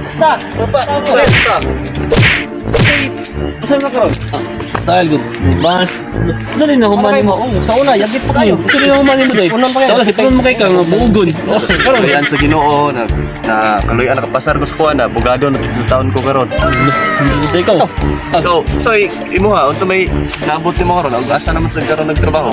Stop! Stop! Asa na ka? Style good. Bas. Asa din ako man mo? Sa una, yagit pa kayo. Asa din ako man mo dai? Unon pa kayo. Sa kasi punon mo kay ka buugon. Kaluyan sa Ginoo na kaluyan nakapasar ko sa kuha na bugado na 2 taon ko karon. Dai ka. Ikaw, so imo ha, unsa may naabot nimo karon? Ang asa naman sa karon nagtrabaho?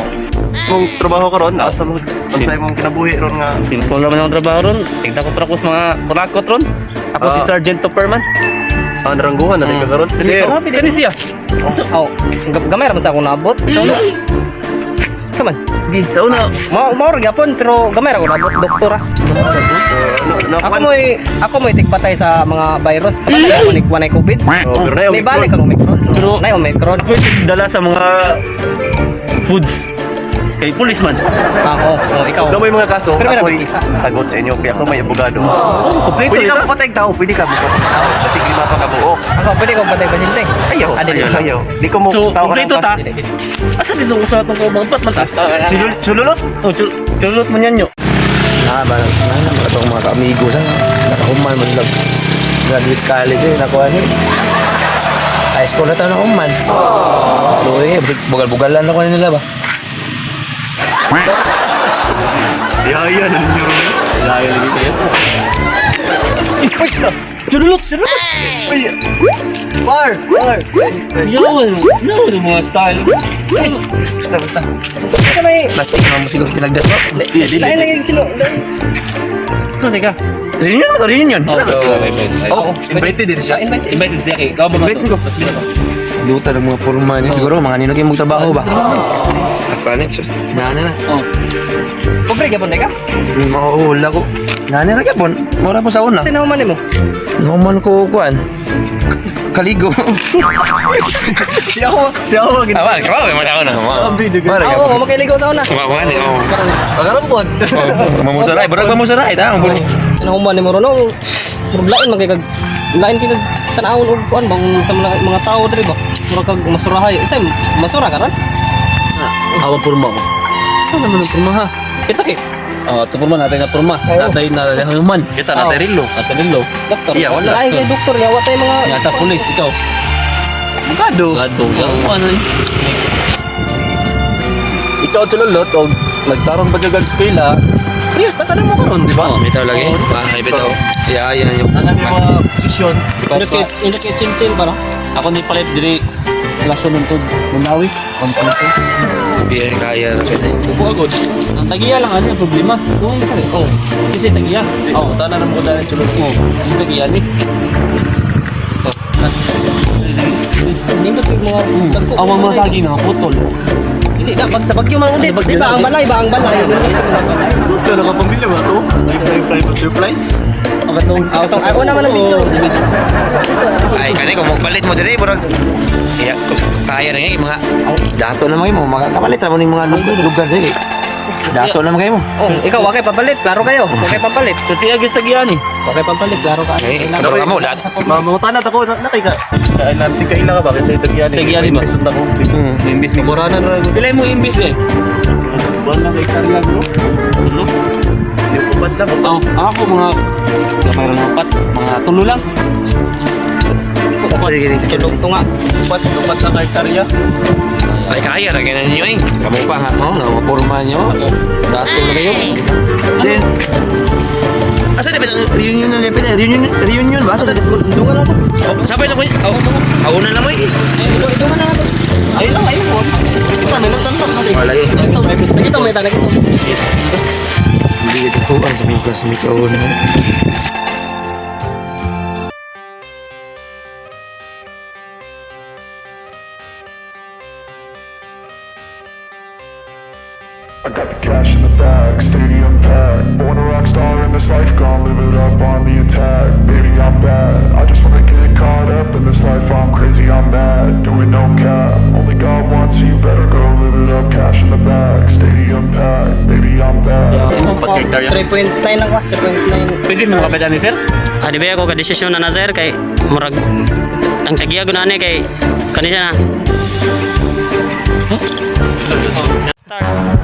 Kung trabaho karon, asa mo unsa imong kinabuhi ron nga? Simple naman ang trabaho ron. Tigda ko prakos mga kurakot ron. Ako si Sergeant Topperman. Narangguhan na rin ka karon. Sir, Kani siya. Gamay raman sa akong naabot. Sa una. Sa man? Di sa una. Maor gyapon pero gamay ra ko naabot doktora. Ako mo tigpatay sa mga virus. Kapatay ako ni kuanay COVID. May balik ang Omicron. Pero- Nay Omicron. Ako dala sa mga foods. Kay policeman. Ako, ikaw. Kung may mga kaso, Pero may ako'y nakikita. sagot sa inyo kaya ako may abogado. Kompleto Pwede ka ito. mapatay tao, pwede ka mapatay tao. Kasi lima pa ka buo. Ako pwede kong patay pasyente. Ayaw, ayaw. Di ko mo So, tao ka kompleto ng ta. Asa dito ko sa itong kumang pat matas? Sululot? Oh, chulot mo niyan nyo. Ba na itong mga ka-amigo sa nakahuman man lang graduate college nakuha ni high school na tayo nakahuman bugal-bugalan ako nila ba Yaya, nandiyo rin. Layo lagi kayo. Sululot! Sululot! Uy! Par! Yawan yung mga style. basta Sa may plastic naman mo siguro tinagdat mo lain lang yung sino. Saan ka? reunion mo to reunion Oh, Oh, invited din siya. invited siya kay. Ikaw ba ba ito? Mas bila ba? luta ng mga porma niya siguro mga nino kayo magtrabaho ba kapalit sir nana na Oh. Pobre gyapon ka. mauhula ko nana na kapon mura po sa una Sino man nimo? naman ko kuan kaligo Si ako. awa kawa mo sa una Video ka. Oo, makiligo sa una. mga ni Pagkarampon. mamusaray barag mamusaray ta Sino man nimo ron? Murag lain magkag lain kay tanawon og kuan bang sa mga tao diri ba? Murag kag masurahay. Isa masura ka ron? Awa purma ko. Saan naman ang purma ha? Kita. Oh, ito purma natin na purma. Natay na human. Kita na terilo. Atalilo. Doktor. Siya, wala. Lain kay doktor ya watay mga Yata pulis, ikaw. Bugado. Gado. Ano yun? Ikaw tululot o nagtaron pa dyan eskwela. Priyas, taka na mo karon, di ba? Oh, bitaw lagi ay bitaw siya yan yung Ano yung mga posisyon? Indicate chin para. Ako ni palit diri lasyon ng tod. Munawi. On palit. biya kaya na pwede Upo agad. Ang tagiya lang ano yung problema. Oo, kasi. Oh. Kasi tagiya. Oh. Tanan na mo ko dahil tulot. Oh, kasi tagiya ni. Nindot yung mga dagko. Ang mga sagi na putol. Hindi dapat sa bagyo man undit. Di ba ang balay ba ang balay? Ito, nakapamilya ba ito? Private reply? Ako naman ang video. ay kani kung magpalit mo dire murag iya kaya rin yung mga dato na mga mo makakapalit ra mo ning mga lugar dire dato na mga mo Oh, ikaw wakay papalit, klaro kayo. Wakay papalit. So tiya gusto tagiya ni. Wakay papalit, klaro ka. eh ano ka mo dato Mamutanat ako, nakay ka. Alam si Kaila ka ba? Kasi tagyani. Tagyani ba? Sunta ko. Imbis ni Buranan na. Pila mo imbis eh. Buwan lang kay Karya bro. Tulo. Yung upat lang. Ako mga gamay lang apat, mga tulo lang. sige sige Tulog to nga. Upat lang kay Karya. ay kaya ra kaya ninyo eh kamo pa nga no na maporma nyo dato na kayo then asa dapat ang reunion na pwede reunion ba asa dapat Dungan na to. sabay na ko ako na lang mo eh Dungan na to. Ayun lang, ayun. Ito, may nagtanong kasi. wala eh Ito may tanag ito. hindi ito tuan sa mga classmates ako na I got the cash in the bag, stadium packed. Born a rock star in this life, gonna live it up on the attack. Baby, I'm bad, I just wanna get caught up in this life. I'm crazy, I'm mad, doing no cap. Only God wants you, better go live it up. Cash in the bag, stadium packed. Baby, I'm bad. Upat kay Karya. 3.9 lang ka, 3.9. Pwede mo kapitan ni sir? Di ba ako ka-desisyon na sir kay murag ang tagiya gunane kay kanisa na. Start.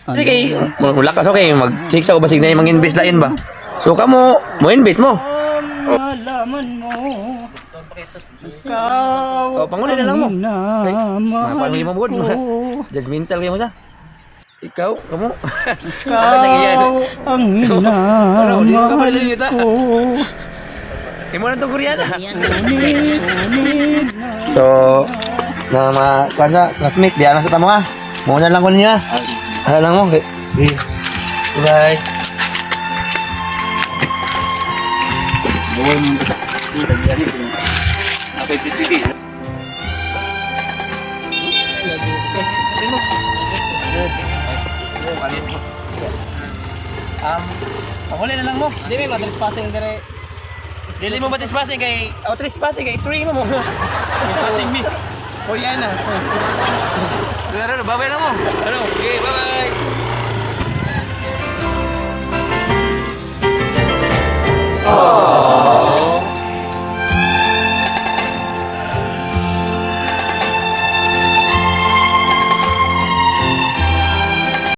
Hindi kay, mula ka so kay, mag-check sa ubasig na yung mag-invest lain ba? So ka mo invest mo. Oh, pangunin na lang mo. Okay. Mapal mo yung mabud mo. Judgmental kayo mo sa. Ikaw, kamu. Ikaw ang Ano, di ka minamahal pala kita. ko. Imo na itong Koreana. So, na mga kansa, classmate, biya na sa tamo ha. Muna lang ko niya. Ano lang mo. Okay. Bye. Panguli na lang mo. Di may matrespassing dire. Dili mo ba trespassing kay trespassing kay 3 mo. Trespassing me. Oh yan na. Ano, babay na mo. Ano? Okay, bye-bye.